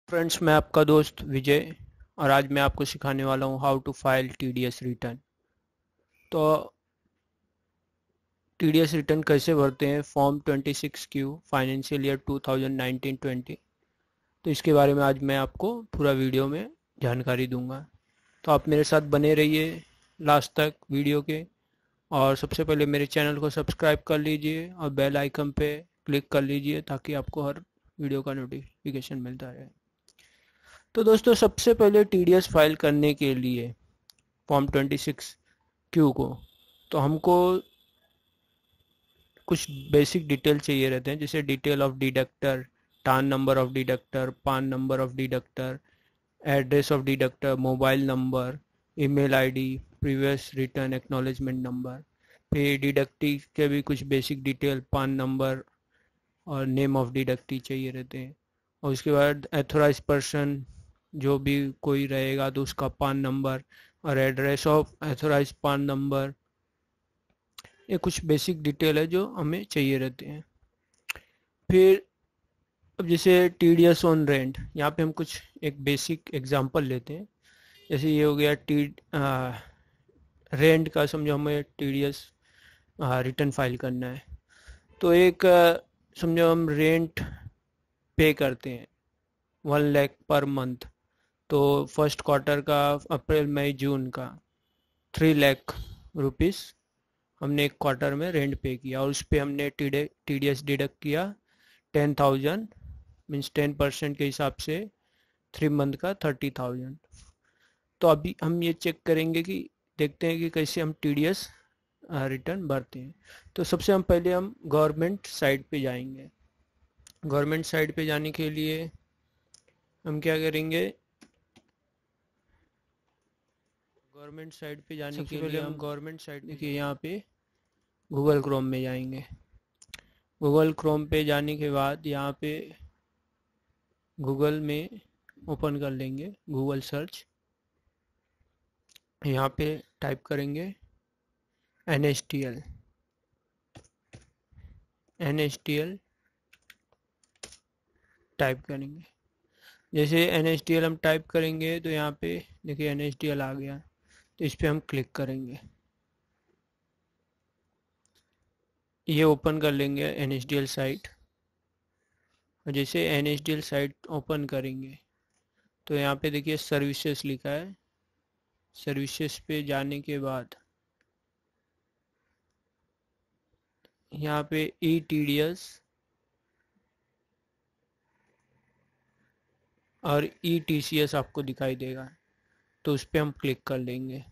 Friends, मैं आपका दोस्त विजय और आज मैं आपको सिखाने वाला हूँ how to file TDS return. तो टीडीएस रिटर्न कैसे भरते हैं फॉर्म 26Q फाइनेंशियल ईयर 2019-20। तो इसके बारे में आज मैं आपको पूरा वीडियो में जानकारी दूंगा। तो आप मेरे साथ बने रहिए लास्ट तक वीडियो के। और सबसे पहले मेरे चैनल को सब्सक्राइब कर लीजिए और बेल आइकन पे क्लिक कर लीजिए ताकि आपको हर वीडियो का नोटिफिकेशन मिलता रहे। तो दोस्तों, सबसे पहले टीडीएस फाइल करने के लिए फॉर्म 26Q को तो हमको कुछ बेसिक डिटेल चाहिए रहते हैं, जैसे डिटेल ऑफ डिडक्टर, टान नंबर ऑफ डिडक्टर, पान number of deductor, address of deductor, mobile number, email ID, previous return acknowledgement number. फिर डिडक्टी के भी कुछ बेसिक डिटेल, पान नंबर और नेम ऑफ डिडक्टी चाहिए रहते हैं। और उसके बाद एथोराइज पर्सन जो भी कोई रहेगा तो उसका पान नंबर और एड्रेस ऑफ एथोराइज पान नंबर। ये कुछ बेसिक डिटेल है जो हमें चाहिए रहते हैं। फिर अब जैसे टीडीएस ऑन रेंट, यहाँ पे हम कुछ एक बेसिक एग्जांपल लेते हैं। जैसे ये हो गया रेंट का, समझो हमें टीडीएस रिटर्न फाइल करना है। तो एक समझो हम रेंट पे करते हैं 1 लाख पर मंथ। तो फर्स्ट क्वार्टर का, अप्रैल मई जून का 3 लाख रुपीस हमने एक क्वार्टर में रेंट पे किया और उस पर हमने टीडीएस डिडक्ट किया 10,000, मीन्स 10% के हिसाब से 3 मंथ का 30,000। तो अभी हम ये चेक करेंगे कि देखते हैं कि कैसे हम टीडीएस रिटर्न भरते हैं। तो सबसे हम पहले हम गवर्नमेंट साइट पे जाएंगे। गवर्नमेंट साइट पे जाने के लिए हम क्या करेंगे, गवर्नमेंट साइट पे जाने के लिए हम गवर्नमेंट साइट देखिए यहाँ पे गूगल क्रोम में जाएंगे। गूगल क्रोम पे जाने के बाद यहाँ पे गूगल में ओपन कर लेंगे गूगल सर्च। यहाँ पे टाइप करेंगे NSTL टाइप करेंगे। जैसे NSTL हम टाइप करेंगे तो यहाँ पे देखिए NSTL आ गया, तो इस पर हम क्लिक करेंगे। ये ओपन कर लेंगे NSTL साइट। और जैसे NSTL साइट ओपन करेंगे तो यहाँ पे देखिए सर्विसेज लिखा है। सर्विसेज पे जाने के बाद यहाँ पे ETDS और ETCS आपको दिखाई देगा, तो उस पर हम क्लिक कर लेंगे।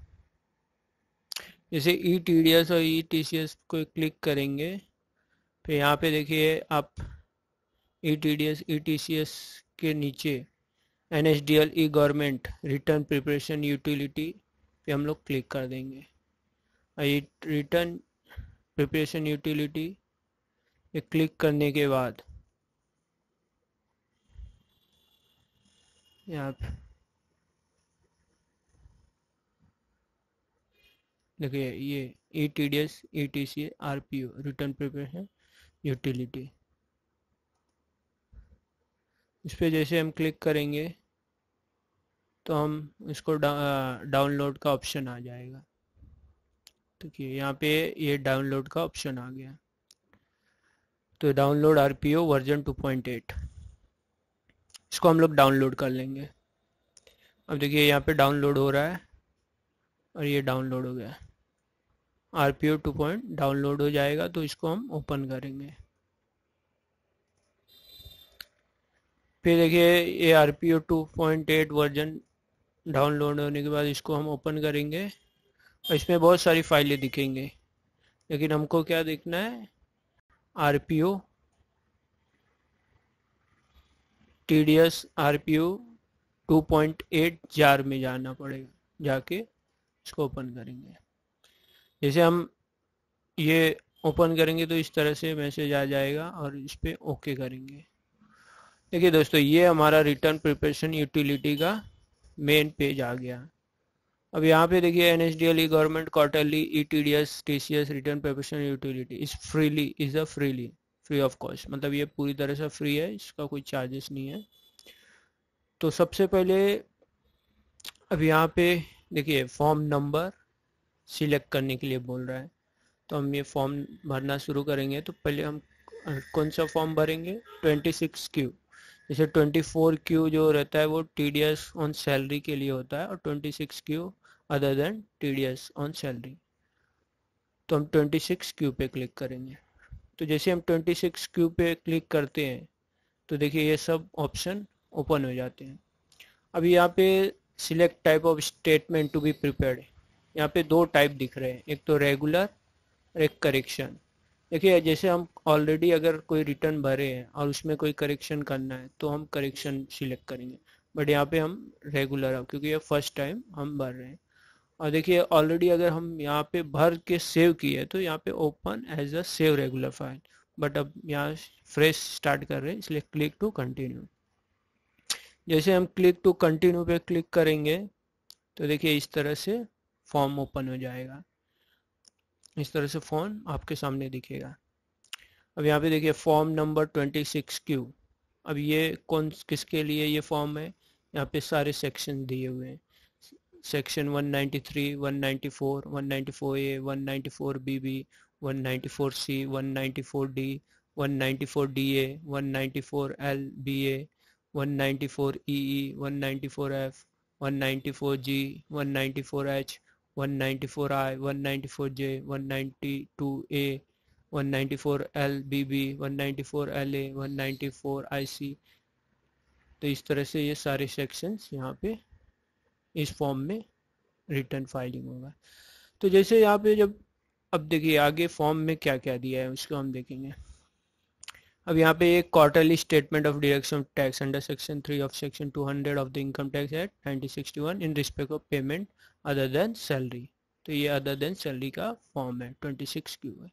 जैसे ETDS और ETCS को क्लिक करेंगे फिर यहाँ पे देखिए आप ETDS ETCS के नीचे NSDL ई गवर्नमेंट रिटर्न प्रिपरेशन यूटिलिटी पे हम लोग क्लिक कर देंगे। और रिटर्न प्रिपरेशन यूटिलिटी पे क्लिक करने के बाद यहाँ पे देखिए ये ETDS ETCS RPO return preparation utility, इस पर जैसे हम क्लिक करेंगे तो हम इसको डाउनलोड का ऑप्शन आ जाएगा। देखिए यहाँ पे ये डाउनलोड का ऑप्शन आ गया। तो डाउनलोड RPO वर्जन 2.8, इसको हम लोग डाउनलोड कर लेंगे। अब देखिए यहाँ पे डाउनलोड हो रहा है और ये डाउनलोड हो गया। RPO 2. डाउनलोड हो जाएगा तो इसको हम ओपन करेंगे। फिर देखिए ये RPO 2.8 वर्जन डाउनलोड होने के बाद इसको हम ओपन करेंगे और इसमें बहुत सारी फाइलें दिखेंगे, लेकिन हमको क्या देखना है, RPO TDS RPO 2.8 जार में जाना पड़ेगा। जाके इसको ओपन करेंगे। जैसे हम ये ओपन करेंगे तो इस तरह से मैसेज आ जाएगा और इस पर ओके करेंगे। देखिए दोस्तों, ये हमारा रिटर्न प्रिपरेशन यूटिलिटी का मेन पेज आ गया। अब यहाँ पे देखिए NSDL E government quarterly ETDS TCS return preparation utility is free of cost, मतलब ये पूरी तरह से फ्री है, इसका कोई चार्जेस नहीं है। तो सबसे पहले अब यहाँ पे देखिए फॉर्म नंबर सिलेक्ट करने के लिए बोल रहा है, तो हम ये फॉर्म भरना शुरू करेंगे। तो पहले हम कौन सा फॉर्म भरेंगे, 26Q। जैसे 24Q जो रहता है वो TDS ऑन सैलरी के लिए होता है, और 26Q other than TDS on salary. तो हम 26Q पे क्लिक करेंगे। तो जैसे हम 26Q पे क्लिक करते हैं तो देखिए ये सब ऑप्शन ओपन हो जाते हैं। अभी यहाँ पे select type of statement to be prepared, यहाँ पे दो टाइप दिख रहे हैं, एक तो रेगुलर और एक करेक्शन। देखिए जैसे हम ऑलरेडी अगर कोई रिटर्न भरे हैं और उसमें कोई करेक्शन करना है तो हम करेक्शन सिलेक्ट करेंगे, बट यहाँ पे हम रेगुलर, क्योंकि ये फर्स्ट टाइम हम भर रहे हैं। और देखिए ऑलरेडी अगर हम यहाँ पे भर के सेव किए तो यहाँ पे open as a save regular file, but अब यहाँ फ्रेश स्टार्ट कर रहे हैं इसलिए क्लिक टू कंटिन्यू। जैसे हम क्लिक टू कंटिन्यू पे क्लिक करेंगे तो देखिए इस तरह से फॉर्म ओपन हो जाएगा, इस तरह से फॉर्म आपके सामने दिखेगा। अब यहाँ पे देखिए फॉर्म नंबर 26Q। अब ये किसके लिए ये फॉर्म है, यहाँ पे सारे सेक्शन दिए हुए हैं। Section 193, 194, 194A, 194BB, 194C, 194D, 194DA, 194LBA, 194EE, 194F, 194G, 194H, 194I, 194J, 192A, 194LBB, 194LA, 194IC। तो इस तरह से ये सारे सेक्शंस यहाँ पे इस फॉर्म में रिटर्न फाइलिंग होगा। तो जैसे यहाँ पे जब अब देखिए आगे फॉर्म में क्या क्या दिया है उसको हम देखेंगे। अब यहाँ पे एक quarterly statement of deduction of tax under section 3 of section 200 of the income tax act 1961 in respect of payment other than salary. तो ये अदर देन सैलरी का फॉर्म है, 26Q है।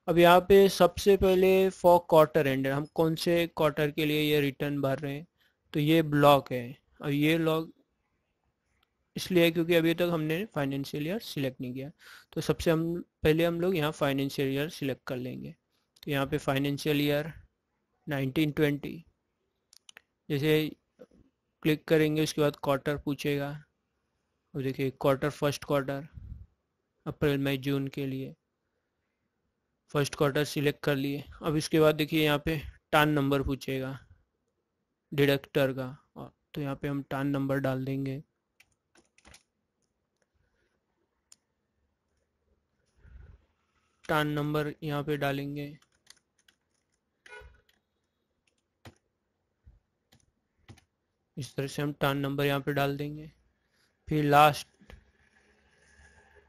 अब यहाँ पे सबसे पहले फॉर क्वार्टर एंड, हम कौन से क्वार्टर के लिए ये रिटर्न भर रहे हैं, तो ये ब्लॉक है। और ये लॉग इसलिए क्योंकि अभी तक हमने फाइनेंशियल ईयर सिलेक्ट नहीं किया, तो सबसे पहले हम लोग यहाँ फाइनेंशियल ईयर सिलेक्ट कर लेंगे। तो यहाँ पे फाइनेंशियल ईयर 1920 जैसे क्लिक करेंगे उसके बाद क्वार्टर पूछेगा। अब देखिए क्वार्टर फर्स्ट क्वार्टर अप्रैल मई जून के लिए फर्स्ट क्वार्टर सिलेक्ट कर लिए। अब इसके बाद देखिए यहाँ पे टान नंबर पूछेगा डिडक्टर का, तो यहाँ पे हम टान नंबर डाल देंगे। टान नंबर यहाँ पे डालेंगे। इस तरह से हम टान नंबर यहाँ पे डाल देंगे, फिर लास्ट,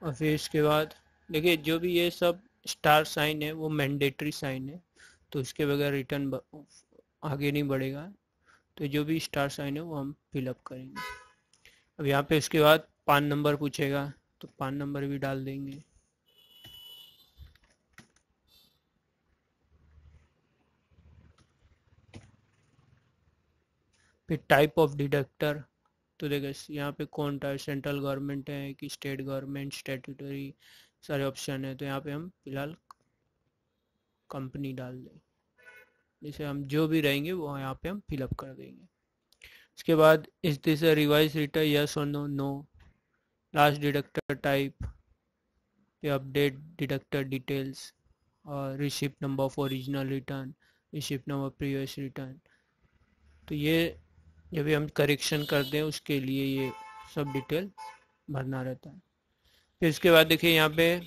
और फिर इसके बाद देखिए जो भी ये सब स्टार साइन है वो मैंडेटरी साइन है, तो इसके बगैर रिटर्न आगे नहीं बढ़ेगा। तो जो भी स्टार साइन है वो हम फिलअप करेंगे। अब यहाँ पे उसके बाद पान नंबर पूछेगा तो पान नंबर भी डाल देंगे। फिर टाइप ऑफ डिडक्टर, तो देखिए यहाँ पे कौन टाइप, सेंट्रल गवर्नमेंट है कि स्टेट गवर्नमेंट, स्टैट्यूटरी, सारे ऑप्शन है। तो यहाँ पे हम फिलहाल कंपनी डाल दें, जैसे हम जो भी रहेंगे वो यहाँ पे हम फिलअप कर देंगे। इसके बाद is this a revise return, yes और no, no. Last deductor type, update deductor details, और receipt number of original return, receipt number previous return. तो ये जब भी हम करेक्शन करते हैं उसके लिए ये सब डिटेल भरना रहता है। फिर इसके बाद देखिए यहाँ पे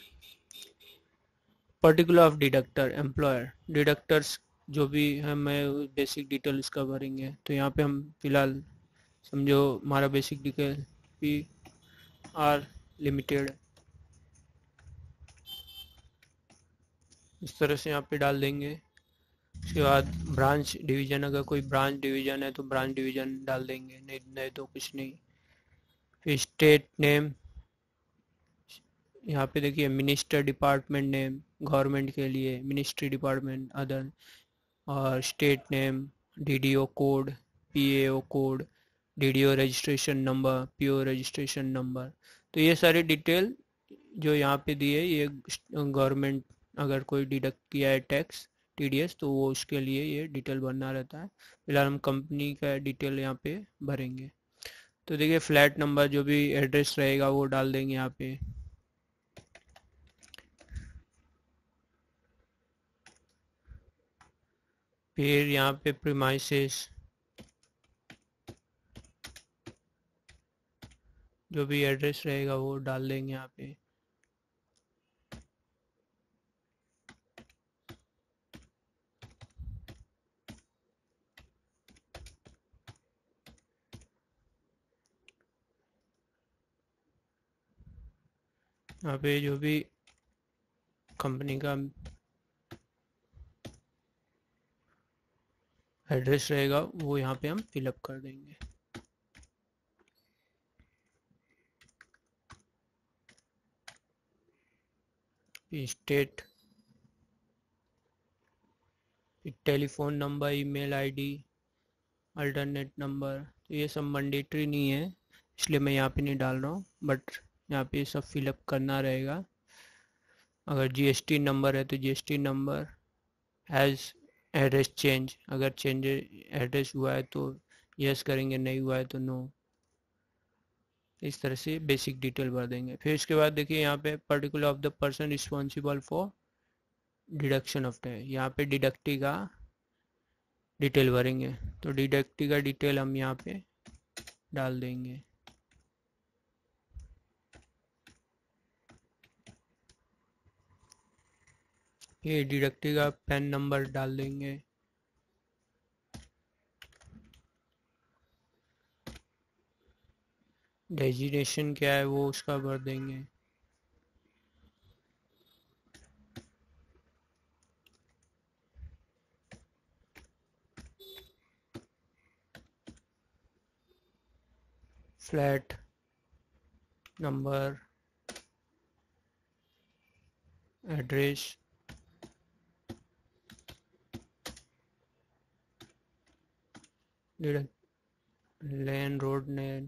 पर्टिकुलर ऑफ डिडक्टर, एम्प्लॉयर, डिडक्टर्स जो भी है मैं बेसिक डिटेल इसका भरेंगे। तो यहाँ पे हम फिलहाल समझो हमारा बेसिक डिटेल PR लिमिटेड, इस तरह से यहाँ पे डाल देंगे। उसके बाद ब्रांच डिवीज़न, अगर कोई ब्रांच डिवीज़न है तो ब्रांच डिवीज़न डाल देंगे, नहीं तो कुछ नहीं। फिर स्टेट नेम, यहाँ पे देखिए मिनिस्टर डिपार्टमेंट नेम, गवर्नमेंट के लिए मिनिस्ट्री डिपार्टमेंट अदर, और state name, DDO code, PAO code, DDO registration number, PO registration number. तो ये सारे डिटेल जो यहाँ पे दिए ये गवर्नमेंट अगर कोई डिडक्ट किया है टैक्स TDS, तो वो उसके लिए ये डिटेल भरना रहता है। फिलहाल हम कंपनी का डिटेल यहाँ पे भरेंगे। तो देखिए फ्लैट नंबर जो भी एड्रेस रहेगा वो डाल देंगे यहाँ पे। फिर यहाँ पे प्रीमाइसेस जो भी एड्रेस रहेगा वो डाल देंगे यहाँ पे। यहाँ पे जो भी कंपनी का एड्रेस रहेगा वो यहाँ पे हम फिलअप कर देंगे। State, telephone number, email ID, alternate number, तो ये सब मैंडेटरी नहीं है इसलिए मैं यहाँ पे नहीं डाल रहा हूँ, बट यहाँ पे सब फिलअप करना रहेगा। अगर GST नंबर है तो GST number, as address change, अगर चेंज एड्रेस हुआ है तो यस करेंगे, नहीं हुआ है तो नो। इस तरह से बेसिक डिटेल भर देंगे। फिर इसके बाद देखिए यहाँ पे particular of the person responsible for deduction of tax, यहाँ पे डिडक्टी का डिटेल भरेंगे। तो डिडक्टी का डिटेल हम यहाँ पे डाल देंगे। ये डिडक्टी का पैन नंबर डाल देंगे। डेजिग्नेशन क्या है वो उसका भर देंगे। फ्लैट नंबर, एड्रेस, लेन, रोड नेम,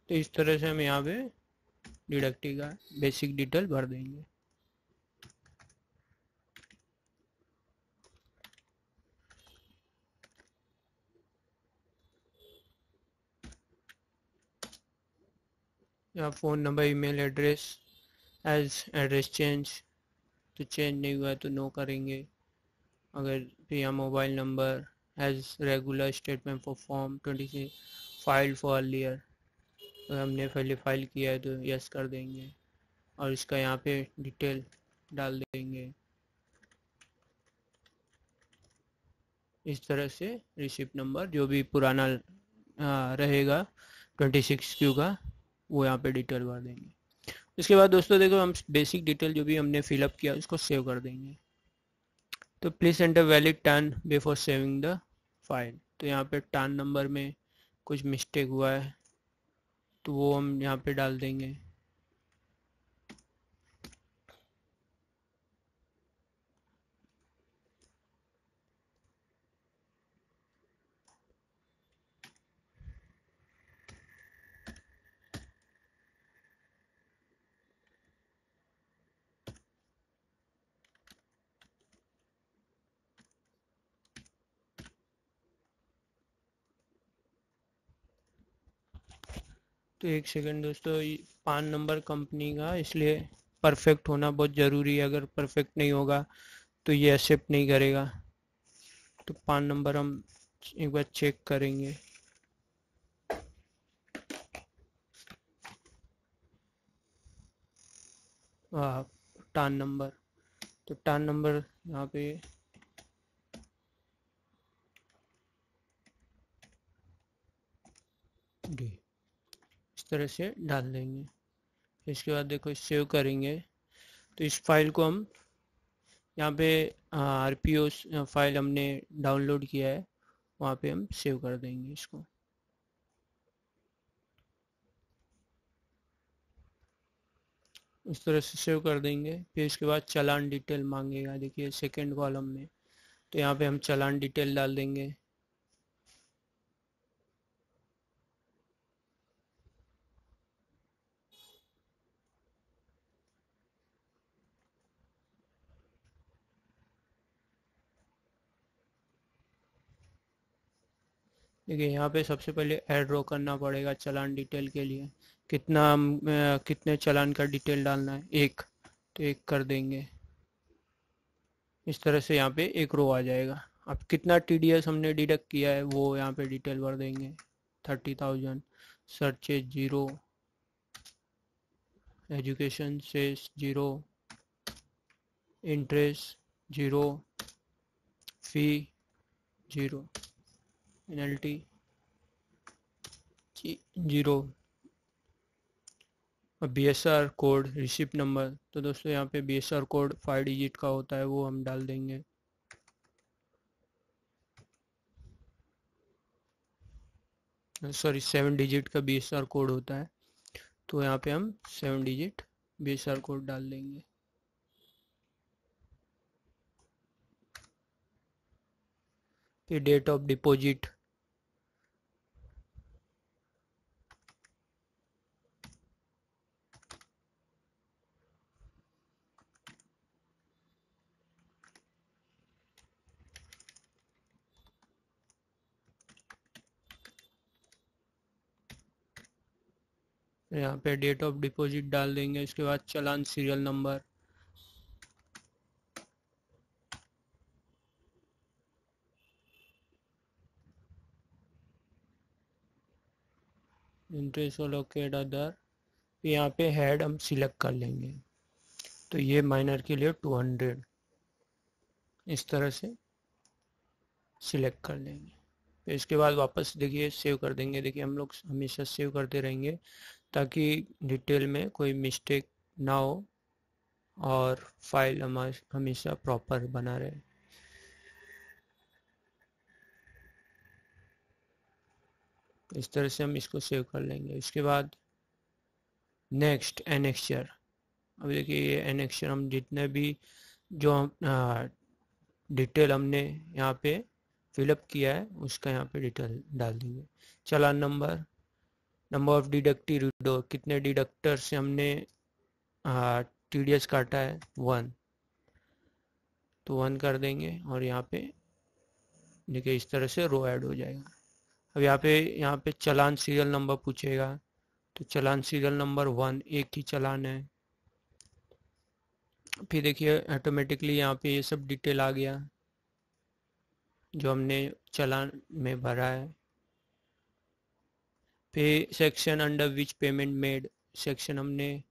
तो इस तरह से हम यहाँ पे डिडक्टी का बेसिक डिटेल भर देंगे। या phone number, email address, as address change, तो चेंज नहीं हुआ है तो नो करेंगे। अगर फिर यहाँ mobile number, as regular statement for form 26 file for earlier, अगर हमने पहले फाइल किया है तो यस कर देंगे और इसका यहाँ पे डिटेल डाल देंगे। इस तरह से रिसिप्ट नंबर जो भी पुराना रहेगा 26Q का वो यहाँ पे डिटेल भर देंगे। इसके बाद दोस्तों देखो हम बेसिक डिटेल जो भी हमने फिलअप किया उसको सेव कर देंगे। तो please enter valid turn before saving the file, तो यहाँ पे टर्न नंबर में कुछ मिस्टेक हुआ है तो वो हम यहाँ पे डाल देंगे। तो एक सेकंड दोस्तों, पान नंबर कंपनी का इसलिए परफेक्ट होना बहुत ज़रूरी है, अगर परफेक्ट नहीं होगा तो ये एक्सेप्ट नहीं करेगा। तो पान नंबर हम एक बार चेक करेंगे। टान नंबर, तो टान नंबर यहाँ पे डी इस तरह से डाल देंगे। इसके बाद देखो सेव करेंगे तो इस फाइल को हम यहाँ पे RPO फाइल हमने डाउनलोड किया है वहाँ पे हम सेव कर देंगे इसको। इस तरह से सेव कर देंगे। फिर इसके बाद चालान डिटेल मांगेगा, देखिए सेकेंड कॉलम में, तो यहाँ पे हम चालान डिटेल डाल देंगे। देखिए यहाँ पे सबसे पहले ऐड ड्रॉ करना पड़ेगा चालान डिटेल के लिए। कितने चालान का डिटेल डालना है, एक, तो एक कर देंगे। इस तरह से यहाँ पे एक रो आ जाएगा। अब कितना टीडीएस हमने डिडक्ट किया है वो यहाँ पे डिटेल भर देंगे। 30,000, सर्चेज 0, एजुकेशन सेस 0, इंटरेस्ट 0, फी 0, पेनल्टी 0, और BSR कोड, रिसिप्ट नंबर, तो दोस्तों यहाँ पे BSR कोड 5 डिजिट का होता है, वो हम डाल देंगे। सॉरी 7 डिजिट का BSR कोड होता है, तो यहाँ पे हम 7 डिजिट BSR कोड डाल देंगे। फिर डेट ऑफ डिपॉजिट, यहाँ पे डेट ऑफ डिपॉजिट डाल देंगे। इसके बाद challan serial number, interest allocate other, यहाँ पे हेड हम सिलेक्ट कर लेंगे, तो ये माइनर के लिए 200, इस तरह से सिलेक्ट कर लेंगे। फिर इसके बाद वापस देखिए सेव कर देंगे। देखिए हम लोग हमेशा सेव करते रहेंगे ताकि डिटेल में कोई मिस्टेक ना हो और फाइल हमेशा प्रॉपर बना रहे। इस तरह से हम इसको सेव कर लेंगे। इसके बाद नेक्स्ट एनेक्चर, अब देखिए ये एनेक्चर हम जितने भी जो डिटेल हमने यहाँ पे फिलअप किया है उसका यहाँ पे डिटेल डाल देंगे। Challan number, number of deductee रीडो, कितने डिडक्टर से हमने TDS काटा है 1, तो 1 कर देंगे और यहाँ पे देखिए इस तरह से रो ऐड हो जाएगा। अब यहाँ पे चालान सीरियल नंबर पूछेगा, तो चालान सीरियल नंबर 1, एक ही चालान है। फिर देखिए ऑटोमेटिकली यहाँ पे ये सब डिटेल आ गया जो हमने चालान में भरा है। फिर section under which payment made, section हमने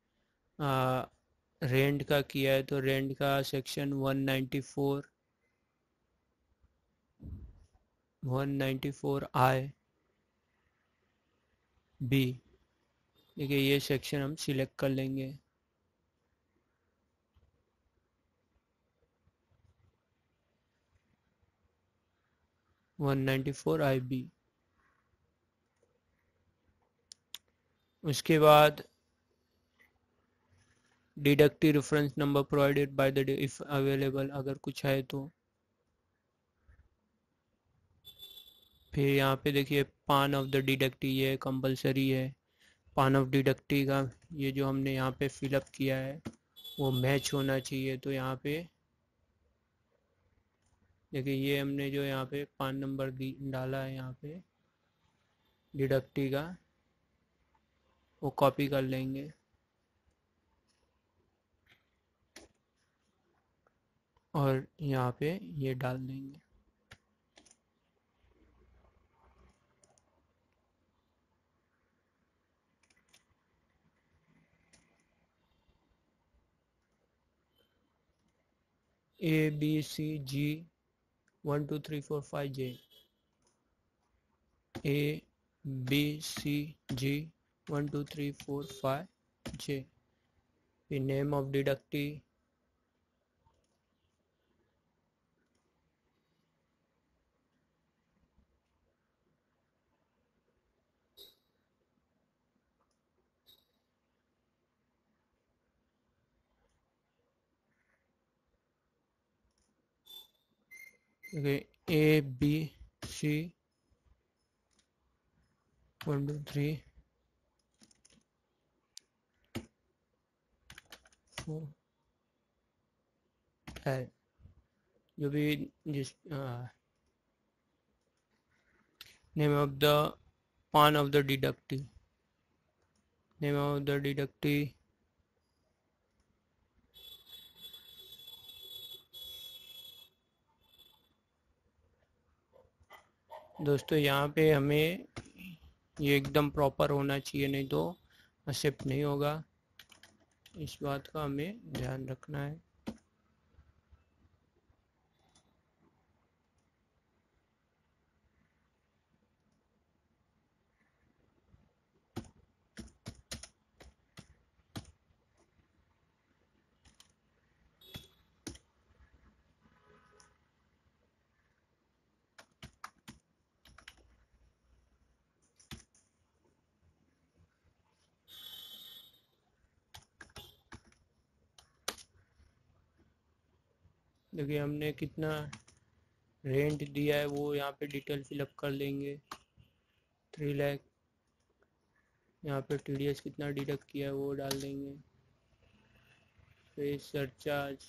रेंट का किया है, तो रेंट का सेक्शन 194 I B, देखिए ये सेक्शन हम सिलेक्ट कर लेंगे। IB, उसके बाद deductive reference number provided by the if available, अगर कुछ है तो। फिर यहाँ पे देखिए पान ऑफ द डिडक्टी, ये कंपलसरी है। पान ऑफ डिडक्टी का ये जो हमने यहाँ पे फिलअप किया है वो मैच होना चाहिए, तो यहाँ पे देखिए ये हमने जो यहाँ पे पान नंबर डाला है यहाँ पे डिडक्टी का, वो कॉपी कर लेंगे और यहाँ पे ये डाल देंगे। ABCG 1 2 3 4 5 J, ABCG 1 2 3 4 5 J, the name of deductee, A B C 1 2 3 4 है, जो भी जिस name of the PAN of the deductee, name of the deductee दोस्तों यहाँ पे हमें ये एकदम प्रॉपर होना चाहिए, नहीं तो एक्सेप्ट नहीं होगा। इस बात का हमें ध्यान रखना है। देखिए हमने कितना रेंट दिया है वो यहाँ पे डिटेल फिलअप कर लेंगे। 3 लाख। यहाँ पे टीडीएस कितना डिडक्ट किया है वो डाल देंगे। फिर surcharge,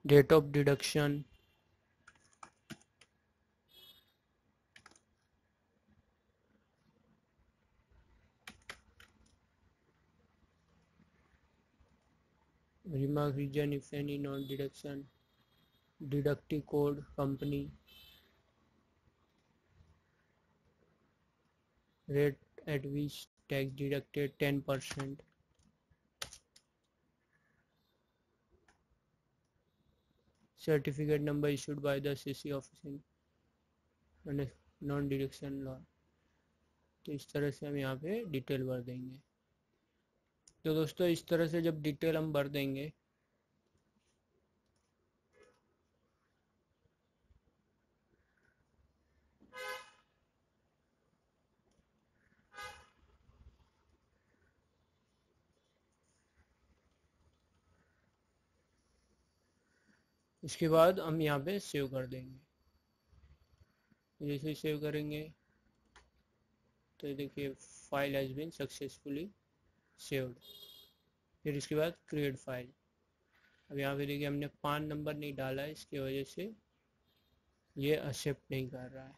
date of deduction, remark region if any, non deduction, deductive code, company, rate at which tax deducted 10%, certificate number issued by the CC office in non deduction law. तो इस तरह से हम यहाँ पे डिटेल भर देंगे। तो दोस्तों इस तरह से जब डिटेल हम भर देंगे इसके बाद हम यहाँ पे सेव कर देंगे। जैसे सेव करेंगे तो देखिए file has been successfully saved. फिर इसके बाद क्रिएट फाइल। अब यहाँ पे देखिए हमने पान नंबर नहीं डाला है, इसकी वजह से ये एक्सेप्ट नहीं कर रहा है।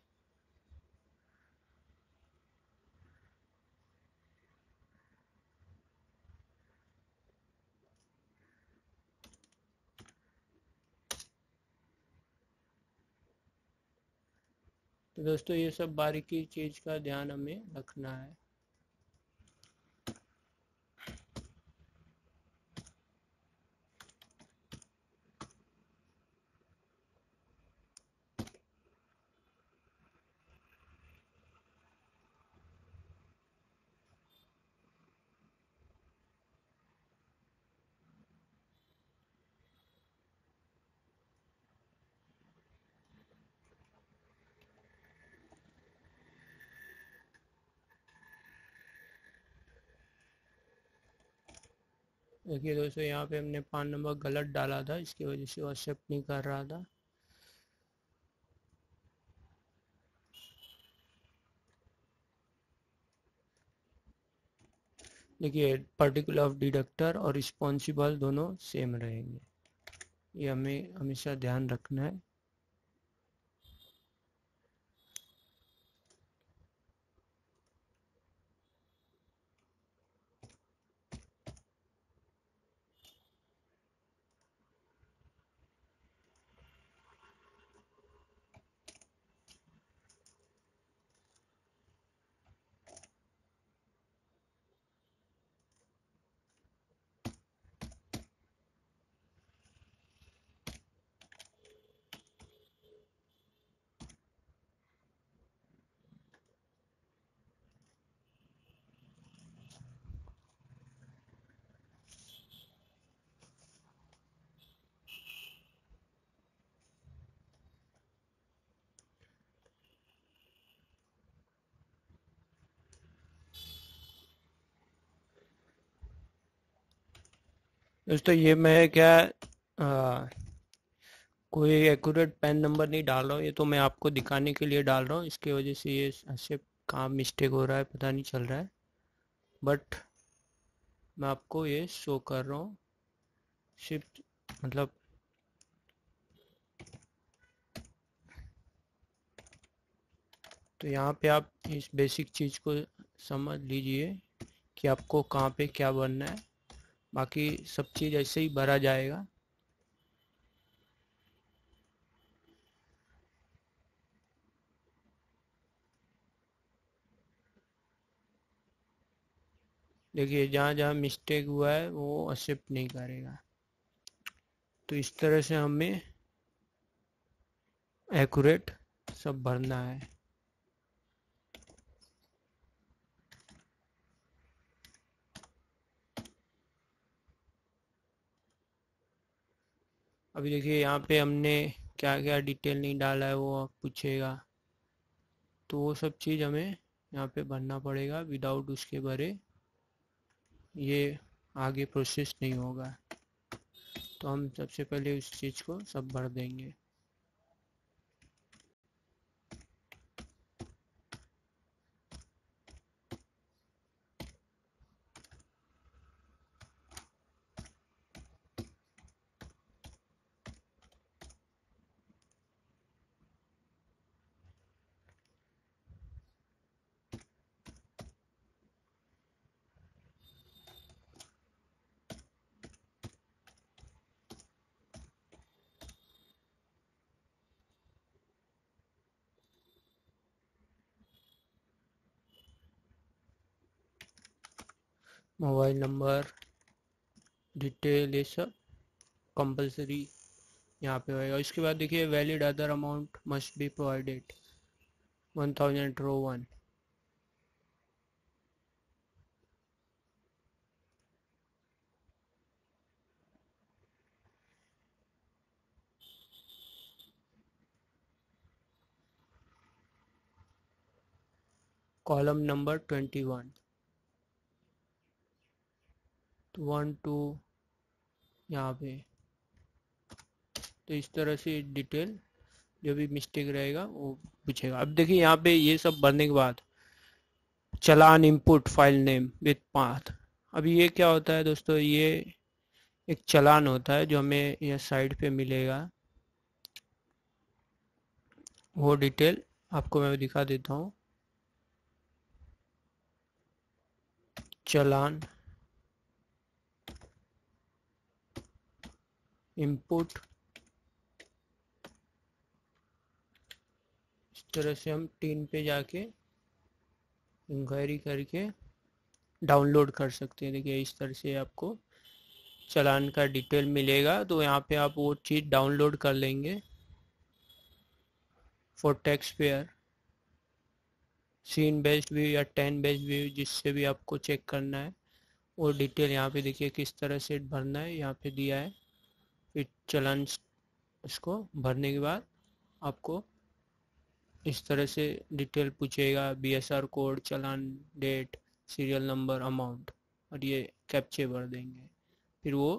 तो दोस्तों ये सब बारीकी चीज का ध्यान हमें रखना है। देखिए दोस्तों यहाँ पे हमने पान नंबर गलत डाला था, इसकी वजह से वो एक्सेप्ट नहीं कर रहा था। देखिए पर्टिकुलर ऑफ डिडक्टर और रिस्पॉन्सिबल दोनों सेम रहेंगे, ये हमें हमेशा ध्यान रखना है। दोस्तों ये मैं क्या कोई एक्यूरेट पैन नंबर नहीं डाल रहा हूँ, ये तो मैं आपको दिखाने के लिए डाल रहा हूँ। इसकी वजह से ये ऐसे कहाँ मिस्टेक हो रहा है पता नहीं चल रहा है, बट मैं आपको ये शो कर रहा हूँ सिर्फ, मतलब तो यहाँ पे आप इस बेसिक चीज़ को समझ लीजिए कि आपको कहाँ पे क्या भरना है, बाकी सब चीज़ ऐसे ही भरा जाएगा। देखिए जहाँ जहाँ मिस्टेक हुआ है वो एक्सेप्ट नहीं करेगा। तो इस तरह से हमें एक्यूरेट सब भरना है। अभी देखिए यहाँ पे हमने क्या क्या डिटेल नहीं डाला है वो आप पूछेगा, तो वो सब चीज़ हमें यहाँ पे भरना पड़ेगा। विदाउट उसके भरे ये आगे प्रोसेस नहीं होगा। तो हम सबसे पहले उस चीज़ को सब भर देंगे। मोबाइल नंबर, डिटेल, ये सब कंपलसरी यहाँ पे होएगा। इसके बाद देखिए valid other amount must be provided 1000 row 1। Column number 21 तो 1 2 यहाँ पे। तो इस तरह से डिटेल जो भी मिस्टेक रहेगा वो पूछेगा। अब देखिए यहाँ पे ये सब भरने के बाद challan input file name with path. अभी ये क्या होता है दोस्तों, ये एक चलान होता है जो हमें यह साइड पे मिलेगा। वो डिटेल आपको मैं दिखा देता हूँ। चलान इनपुट, इस तरह से हम 3 पे जाके इंक्वायरी करके डाउनलोड कर सकते हैं। देखिए इस तरह से आपको चलान का डिटेल मिलेगा, तो यहाँ पे आप वो चीज़ डाउनलोड कर लेंगे। For tax payer seen based view या 10 बेस्ड व्यू, जिससे भी आपको चेक करना है वो डिटेल यहाँ पे देखिए किस तरह से भरना है, यहाँ पे दिया है। फिर चलान इसको भरने के बाद आपको इस तरह से डिटेल पूछेगा, बीएसआर कोड, चलान डेट, सीरियल नंबर, अमाउंट, और ये कैप्चे भर देंगे। फिर वो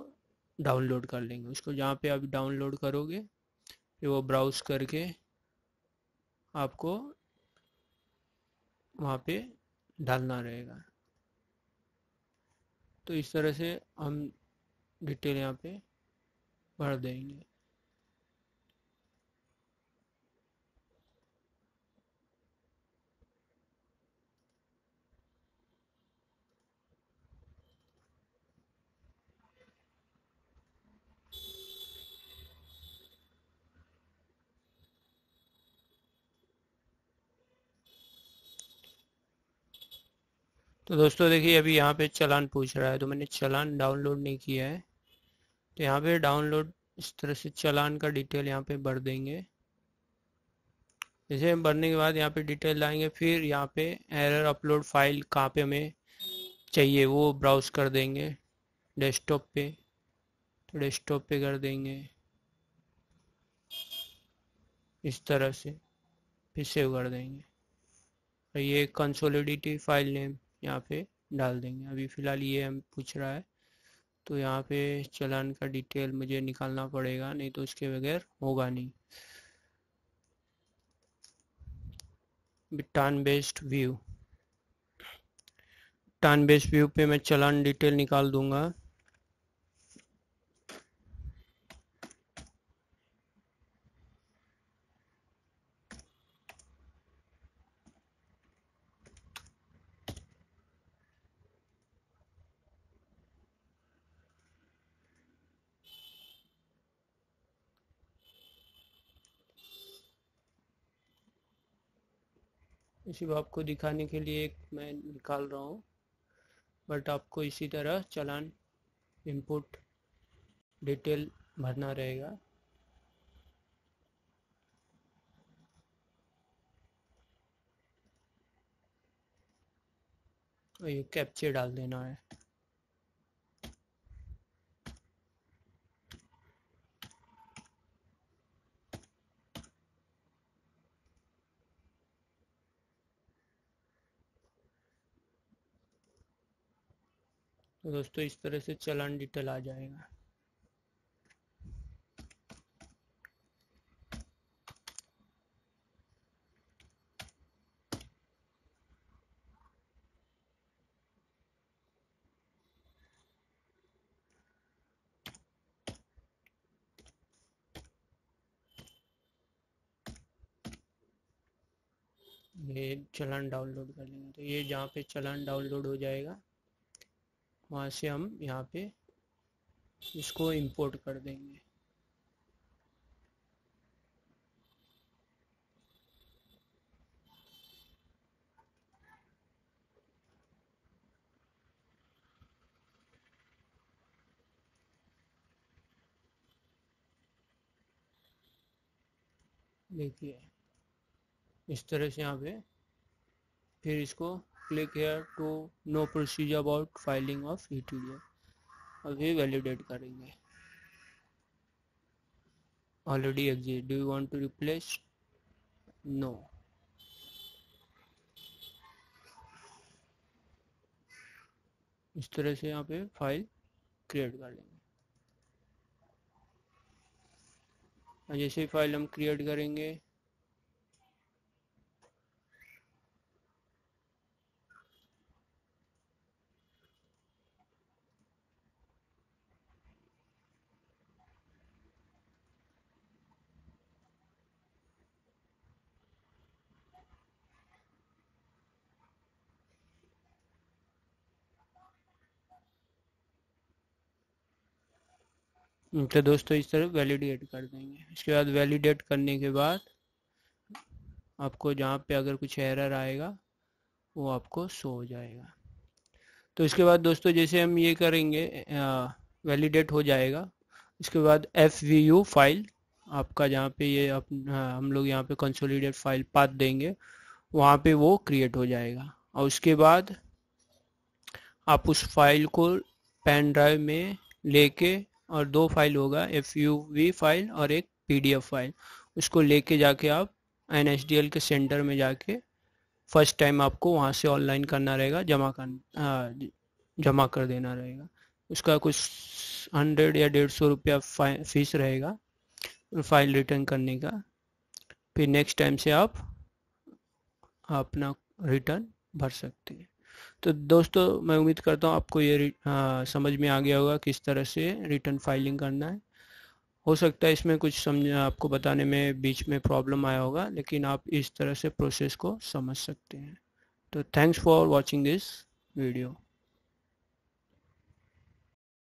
डाउनलोड कर लेंगे उसको। जहाँ पे आप डाउनलोड करोगे फिर वो ब्राउज करके आपको वहाँ पे डालना रहेगा। तो इस तरह से हम डिटेल यहाँ पे भर देंगे। तो दोस्तों देखिए अभी यहाँ पे चालान पूछ रहा है, तो मैंने चालान डाउनलोड नहीं किया है। तो यहाँ पे डाउनलोड इस तरह से चालान का डिटेल यहाँ पे भर देंगे। जैसे भरने के बाद यहाँ पे डिटेल लाएंगे, फिर यहाँ पे एरर अपलोड फाइल कहाँ पे हमें चाहिए वो ब्राउज कर देंगे। डेस्कटॉप पे, तो डेस्कटॉप पे कर देंगे इस तरह से, फिर सेव कर देंगे। और ये कंसोलिडेटेड फाइल नेम यहाँ पे डाल देंगे। अभी फ़िलहाल ये हम पूछ रहा है, तो यहाँ पे चालान का डिटेल मुझे निकालना पड़ेगा, नहीं तो उसके बगैर होगा नहीं। Turn based view, turn based view पे मैं चालान डिटेल निकाल दूंगा। इसी को आपको दिखाने के लिए एक मैं निकाल रहा हूँ, बट आपको इसी तरह चालान इनपुट डिटेल भरना रहेगा। और ये कैप्चे डाल देना है। तो दोस्तों इस तरह से चालान डिटेल आ जाएगा। ये चालान डाउनलोड कर लेंगे, तो ये जहाँ पे चालान डाउनलोड हो जाएगा वहाँ से हम यहाँ पे इसको इंपोर्ट कर देंगे। देखिए इस तरह से यहाँ पे, फिर इसको click here to know procedure about filing of ETDF, अभी वैलिडेट करेंगे। Already exist, do you want to replace, no. इस तरह से यहाँ पे फाइल क्रिएट कर लेंगे। और जैसे ही फाइल हम क्रिएट करेंगे तो दोस्तों इस तरह वैलिडेट कर देंगे। इसके बाद वैलिडेट करने के बाद आपको जहाँ पे अगर कुछ एरर आएगा वो आपको शो हो जाएगा। तो इसके बाद दोस्तों जैसे हम ये करेंगे, वैलिडेट हो जाएगा। इसके बाद FVU फाइल आपका जहाँ पे ये हम लोग यहाँ पे कंसोलिडेट फाइल पाथ देंगे, वहाँ पे वो क्रिएट हो जाएगा। और उसके बाद आप उस फाइल को पेन ड्राइव में लेके, और दो फाइल होगा, FUV फाइल और एक PDF फाइल, उसको लेके जाके आप NSDL के सेंटर में जाके फर्स्ट टाइम आपको वहाँ से ऑनलाइन करना रहेगा, जमा कर देना रहेगा। उसका कुछ 100 या 150 रुपया फीस रहेगा फाइल रिटर्न करने का। फिर नेक्स्ट टाइम से आप अपना रिटर्न भर सकते हैं। तो दोस्तों मैं उम्मीद करता हूँ आपको ये समझ में आ गया होगा किस तरह से रिटर्न फाइलिंग करना है। हो सकता है इसमें कुछ आपको बताने में बीच में प्रॉब्लम आया होगा, लेकिन आप इस तरह से प्रोसेस को समझ सकते हैं। तो thanks for watching this video.